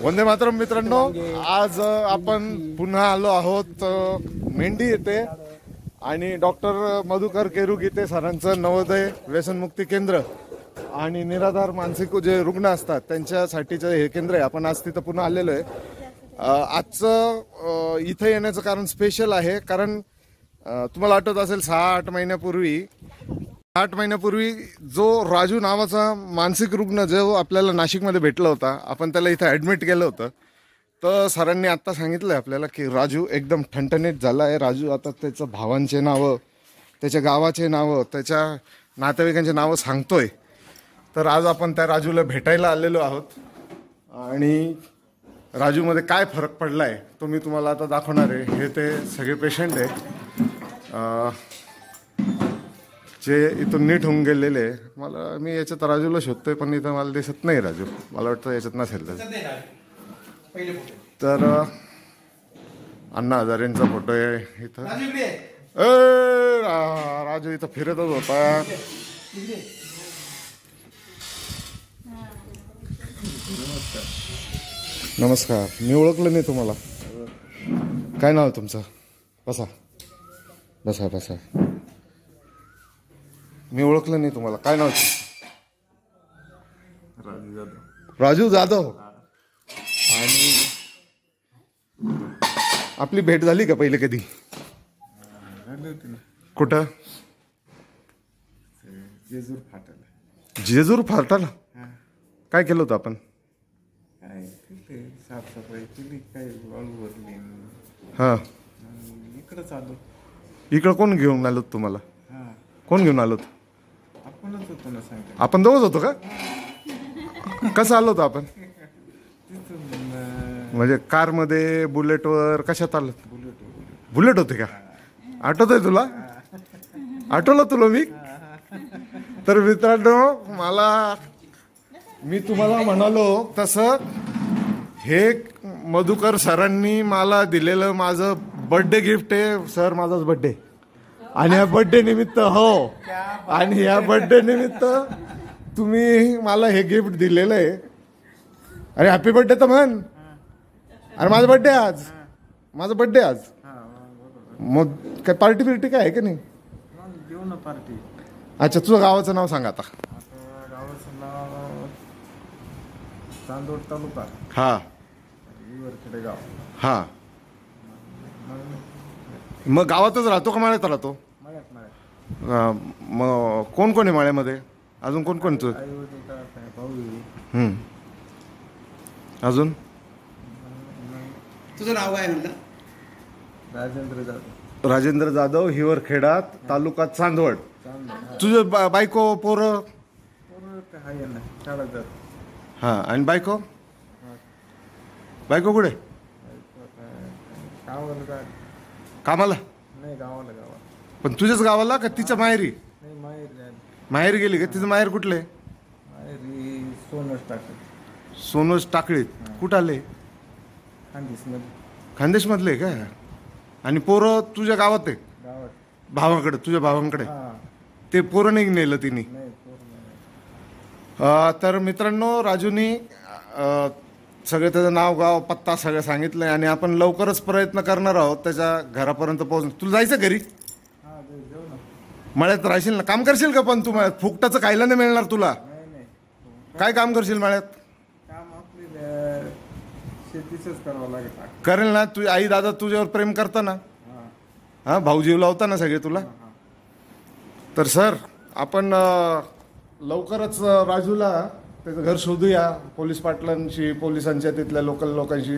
वंदे मातरम मित्रांनो, आज आपण पुन्हा आलो आहोत मेंढी येथे आणि डॉक्टर मधुकर केरुगीते सरांचं नवोदय व्यसनमुक्ती केंद्र आणि निराधार मानसिक जे रुग्ण असतात त्यांच्यासाठीचं हे केंद्र आहे. आपण आज तिथं पुन्हा आलेलो आहे. आजचं इथं येण्याचं कारण स्पेशल आहे, कारण तुम्हाला आठवत असेल 6-8 महिन्यापूर्वी जो राजू नावाचा मानसिक रुग्ण जो आपल्याला नाशिकमध्ये भेटला होता, आपण त्याला इथं ॲडमिट केलं होतं. तर सरांनी आत्ता सांगितलं आहे आपल्याला की राजू एकदम ठणठणीत झाला आहे. राजू आता त्याचं भावांचे नावं, त्याच्या गावाचे नावं, त्याच्या नातेवाईकांचे नावं सांगतोय. तर आज आपण त्या राजूला भेटायला आलेलो आहोत आणि राजूमध्ये काय फरक पडला आहे तो मी तुम्हाला आता दाखवणार आहे. हे ते सगळे पेशंट आहे जे इथून नीट होऊन गेलेले. मी याच्यात राजूला शोधतोय पण इथं मला दिसत नाही राजू. मला वाटतं याच्यात नसेल तर अण्णा हजारेंचा फोटो आहे इथं. राजू इथं फिरतच होता. नमस्कार. मी ओळखलं नाही तुम्हाला. काय नाव आहे तुमचं? बसा बसा बसा. मी ओळखलं नाही तुम्हाला. काय नाव? राजू जाधव. आणि आपली भेट झाली का पहिले कधी? कुठं? जेजूर फाटाला. काय केलं होतं आपण? साफसफाई केली, काय वाळू भरली. हा, इकडं चालू. इकडं कोण घेऊन आलो तुम्हाला? कोण घेऊन आलो? आपणच होतो ना. सांग, आपण दोघंच होतो का? कसं आलो होतो आपण? म्हणजे कार मध्ये, बुलेटवर, कशात आलो? बुलेट होते का? आठवतंय तुला? आठवलं तुला मी? तर मित्रांनो, मी तुम्हाला म्हणालो तसं हे मधुकर सरांनी मला दिलेलं माझं बर्थडे गिफ्ट आहे. सर, माझाच बर्थडे आणि ह्या बर्थडे निमित्त आणि ह्या बर्थडे निमित्त तुम्ही मला हे गिफ्ट दिलेलं आहे. अरे हॅपी बर्थडे तर म्हण. अरे माझा बर्थडे आज. माझा बर्थडे आज. मग काय पार्टी बिर्टी काय आहे की नाही? देऊ ना पार्टी. अच्छा, तुझं गावाचं नाव सांग आता. गावाचं नाव चांदोड तालुका. हा, गाव. हा. मग गावातच राहतो का माळ्यात राहतो? मग कोण कोण आहे माळ्यामध्ये? अजून कोण कोण? अजून तुझं नाव काय म्हणलं? राजेंद्र जाधव. राजेंद्र जाधव, हिवरखेडा, तालुका चांदवड. तुझं बायको, पोरं? हा. आणि बायको? बायको कुठे? कामाला? नाही, गावाला. पण तुझ्याच गावाला का तिच्या माहेरी? नाही, माहेर गेली का? तिचं माहेर कुठले? सोनोस टाकळीत. कुठं आले? खानदेश मधले का? आणि पोरं तुझ्या गावात आहे? भावाकडे, तुझ्या भावांकडे. ते पोरं नाही नेलं तिने? तर मित्रांनो, राजूनी सगळे त्याचं नाव, गाव, पत्ता सगळं सांगितलंय आणि आपण लवकरच प्रयत्न करणार आहोत त्याच्या घरापर्यंत पोहोचणं. तुला जायचं घरी? मळ्यात राहशील ना? काम करशील का? पण तू मळ्यात फुकटाचं खायला नाही मिळणार तुला. काय काम करशील मळ्यात? शेतीच करावं लागेल. करेल ना? तुझी आई दादा तुझ्यावर प्रेम करता ना? हा, भाऊ जीव लावता ना सगळे तुला? तर सर, आपण लवकरच राजूला त्याचं घर शोधूया. पोलीस पाटलांशी, पोलिसांच्या, तिथल्या लोकल लोकांशी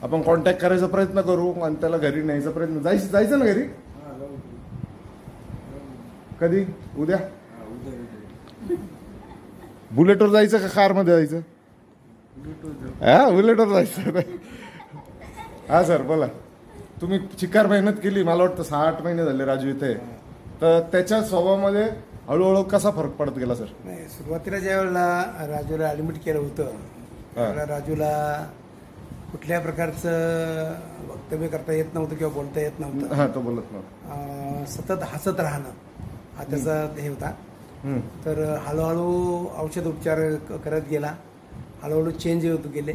आपण कॉन्टॅक्ट करायचा प्रयत्न करू आणि त्याला घरी न्यायचा प्रयत्न. जायचं ना घरी? कधी? उद्या? बुलेटवर जायचं का कारमध्ये जायचं? हा, बुलेटवर जायचं. हा सर, बोला. तुम्ही चिकार मेहनत केली. मला वाटतं 6-8 महिने झाले राजू इथे. तर त्याच्या स्वभावामध्ये हळूहळू कसा फरक पडत गेला सर? नाही, सुरुवातीला ज्या वेळेला राजूला ॲडमिट केलं होतं त्यावेळेला राजूला कुठल्या प्रकारचं वक्तव्य करता येत नव्हतं किंवा बोलता येत नव्हतं. हा, तो बोलत नव्हता. सतत हसत राहणं हा त्याचा हे होता. तर हळूहळू औषध उपचार करत गेला. हळूहळू चेंज होत गेले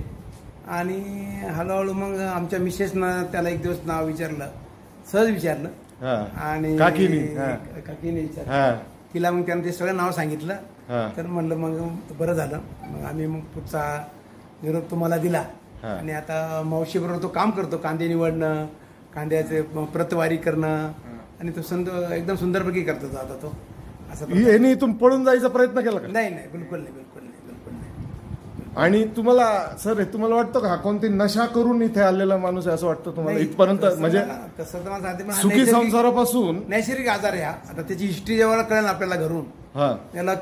आणि हळूहळू मग आमच्या मिसेसनं त्याला एक दिवस नाव विचारलं, सहज विचारलं. हा. आणि काकीनी, हा. काकीने विचारलं. हा. तिला मग त्यानं ते सगळं नाव सांगितलं. हा. तर म्हणलं मग बरं झालं. मग आम्ही मग पुढचा निरोप तुम्हाला दिला. हा. आणि आता मावशीबरोबर तो काम करतो, कांदे निवडणं, कांद्याचे प्रतवारी करणं, आणि तो एकदम सुंदरपैकी करतो तो आता तो असं. यांनी इथून पळून जायचा प्रयत्न केला का? नाही नाही, बिलकुल नाही, बिलकुल नाही, बिलकुल नाही. आणि तुम्हाला सर तुम्हाला वाटतं का हा कोणती नशा करून इथे आलेला माणूस आहे असं वाटतं तुम्हाला नाही, इथपर्यंत? म्हणजे तसं तर मला सांगते, पण हा सुखी नैसर्गिक- संसारापासून नैसर्गिक आजार आहे हा. आता त्याची हिस्ट्री जेव्हा कळेल आपल्याला घरून, हा याला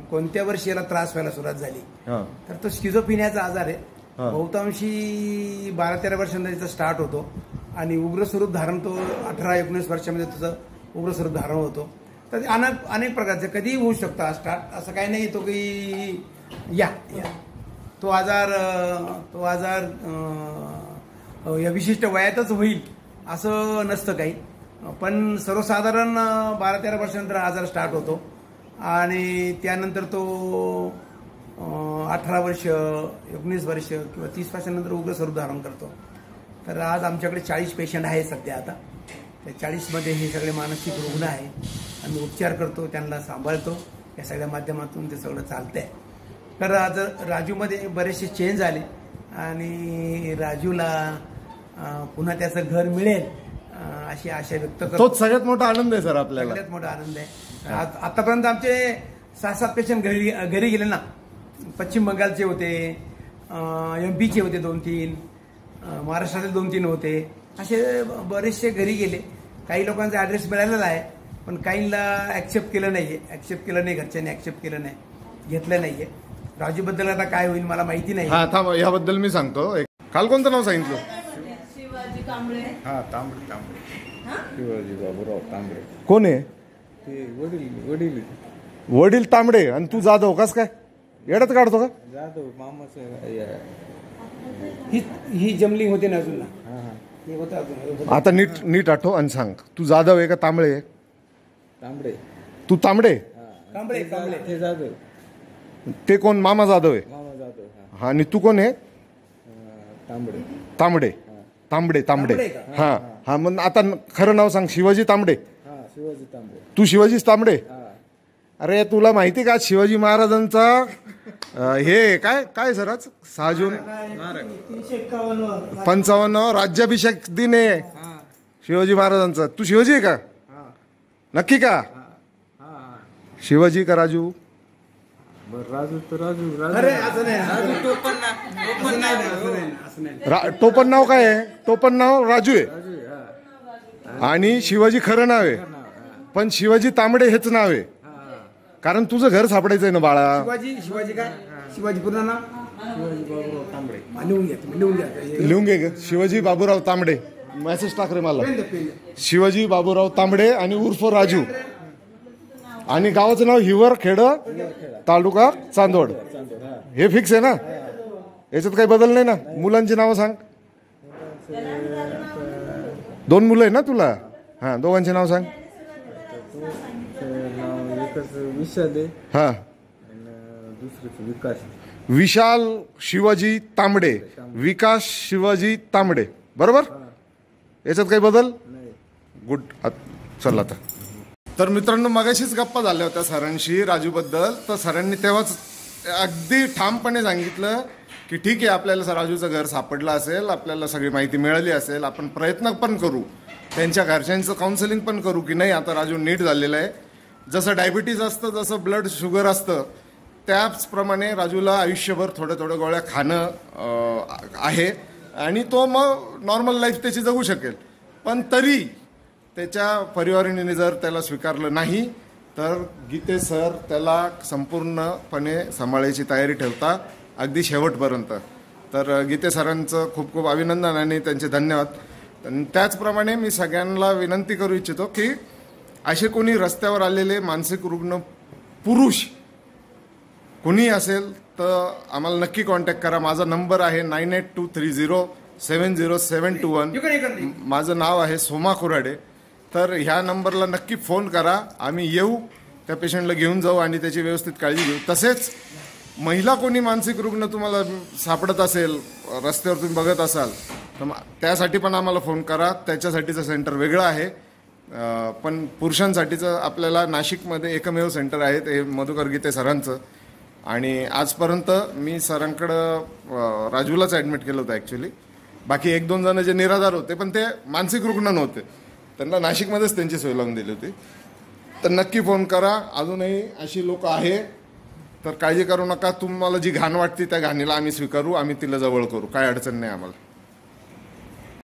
कोणत्या वर्षी याला त्रास व्हायला सुरुवात झाली, हा तर तो स्किझोपिनियाचा आजार आहे. हा. बहुतांशी 12-13 वर्षांना त्याचा स्टार्ट होतो आणि उग्र स्वरूप धारण तो 18-19 वर्षामध्ये त्याचं उग्र स्वरूप धारण होतो. तर ते अनेक प्रकारचे कधीही होऊ शकतो हा स्टार्ट, असं काही नाही तो की या तो आजार या विशिष्ट वयातच होईल असं नसतं काही. पण सर्वसाधारण 12-13 वर्षानंतर हा आजार स्टार्ट होतो आणि त्यानंतर तो 18 वर्ष, 19 वर्ष किंवा 30 वर्षानंतर उग्र स्वरूप धारण करतो. तर आज आमच्याकडे 40 पेशंट आहे सध्या. आता त्या 40मध्ये हे सगळे मानसिक रुग्ण आहे. आम्ही उपचार करतो, त्यांना सांभाळतो. या सगळ्या माध्यमातून ते सगळं चालतंय. तर आज राजूमध्ये बरेचसे चेंज आले आणि राजूला पुन्हा त्याचं घर मिळेल अशी आशा व्यक्त करतो. तोच सगळ्यात मोठा आनंद आहे सर आपल्याला. सगळ्यात मोठा आनंद आहे. आतापर्यंत आमचे 6-7 पेशंट घरी गेले ना. पश्चिम बंगालचे होते, MP चे होते 2-3, महाराष्ट्रातले 2-3 होते, असे बरेचसे घरी गेले. काही लोकांचा ऍड्रेस मिळालेला आहे, पण काहींना ऍक्सेप्ट केलं नाहीये. ऍक्सेप्ट केलं नाही, घरच्यांनी ऍक्सेप्ट केलं नाही, घेतलं नाहीये. राजूबद्दल आता काय होईल मला माहिती नाही. हा थांब, याबद्दल मी सांगतो. काल कोणतं नाव सांगितलं? शिवाजी कांबळे. हा, तांबडे शिवाजी बाबूराव तांबडे. कोण आहे? ते वडील वडील तांबडे आणि तू जाधव. कस काय येडत काढतो का? जाधव मामाचं. ही जमलिंग होते ना अजून. हा हा, हे होतं अजून. आता नीट आठव आणि सांग, तू जाधव आहे का तांबळे आहे? तांबडे. तू तांबडे? कांबळे. ते जाधव. ते कोण? मामा जाधव आहे. मामा जाधव. हा, हा, आणि तू कोण आहे? तांबडे. तांबडे. तांबडे तांबडे का? हा हा. मग आता खरं नाव सांग. शिवाजी तांबडे. हा, शिवाजी तांबडे. तू शिवाजी तांबडे? हा. अरे तुला माहिती का शिवाजी महाराजांचा हे काय सर आज 6 जून 55 राज्याभिषेक दिन आहे शिवाजी महाराजांचा. तू शिवाजी आहे का? नक्की का? शिवाजी का राजू? बरं, राजू तर राजू. अरे असं नाही, असं नाही. टोपण नाव काय आहे? टोपण नाव राजू आहे आणि शिवाजी खरं नाव आहे, पण शिवाजी तांबडे हेच नाव आहे कारण तुझं घर सापडायचंय ना बाळा. शिवाजी काय? शिवाजी पूर्ण नाव? शिवाजी बाबूराव तांबडे. लिहून घ्या. लिहून घे ग. शिवाजी बाबूराव तांबडे. मेसेज टाक रे मला. शिवाजी बाबूराव तांबडे आणि उर्फ राजू. आणि गावाचं नाव हिवरखेड, तालुका चांदवड. हे फिक्स आहे ना? याच्यात काही बदल नाही ना? मुलांची नावं सांग. 2 मुलं आहे ना तुला? हा, दोघांचे नाव सांग. नाव एकच विशाल आहे हा. आणि दुसरंच विकास. विशाल शिवाजी तांबडे, विकास शिवाजी तांबडे. बरोबर? याच्यात काही बदल? गुड. चल आता. तर मित्रांनो, मगाशीच गप्पा झाल्या होत्या सरांशी राजूबद्दल. तर सरांनी तेव्हाच अगदी ठामपणे सांगितलं की ठीक आहे, आपल्याला राजूचं घर सापडलं असेल, आपल्याला सगळी माहिती मिळाली असेल, आपण प्रयत्न पण करू, त्यांच्या घरच्यांचं काउन्सिलिंग पण करू की नाही आता राजू नीट झालेलं आहे. जसं डायबिटीज असतं, जसं ब्लड शुगर असतं, त्याचप्रमाणे राजूला आयुष्यभर थोड्या गोळ्या खाणं आहे आणि तो मग नॉर्मल लाईफ त्याची जगू शकेल. पण तरी त्याच्या परिवाराने जर त्याला स्वीकारलं नाही तर गीते सर त्याला संपूर्णपणे सांभाळायची तयारी ठेवता अगदी शेवटपर्यंत. तर गीते सरांचं खूप खूप अभिनंदन आणि त्यांचे धन्यवाद. त्याचप्रमाणे मी सगळ्यांना विनंती करू इच्छितो की असे कोणी रस्त्यावर आलेले मानसिक रुग्ण पुरुष कोणी असेल तर आम्हाला नक्की कॉन्टॅक्ट करा. माझा नंबर आहे 9823070721. माझं नाव आहे सोमा कुऱ्हाडे. तर ह्या नंबरला नक्की फोन करा. आम्ही येऊ, त्या पेशंटला घेऊन जाऊ आणि त्याची व्यवस्थित काळजी घेऊ. तसेच महिला कोणी मानसिक रुग्ण तुम्हाला सापडत असेल, रस्त्यावर तुम्ही बघत असाल, तर त्यासाठी पण आम्हाला फोन करा. त्याच्यासाठीचं सेंटर वेगळं आहे. पण पुरुषांसाठीचं आपल्याला नाशिकमध्ये एकमेव सेंटर आहे, ते मधुकर गीते सरांचं. आणि आजपर्यंत मी सरांकडं राजूलाच ॲडमिट केलं होतं ॲक्च्युली. बाकी 1-2 जण जे निराधार होते, पण ते मानसिक रुग्ण नव्हते, त्यांना नाशिकमध्येच त्यांची सोय लावून दिली होती. तर नक्की फोन करा. अजूनही अशी लोक आहे, तर काळजी करू नका. तुम्हाला जी घाण वाटते त्या घाणीला आम्ही स्वीकारू, आम्ही तिला जवळ करू, काय अडचण नाही आम्हाला.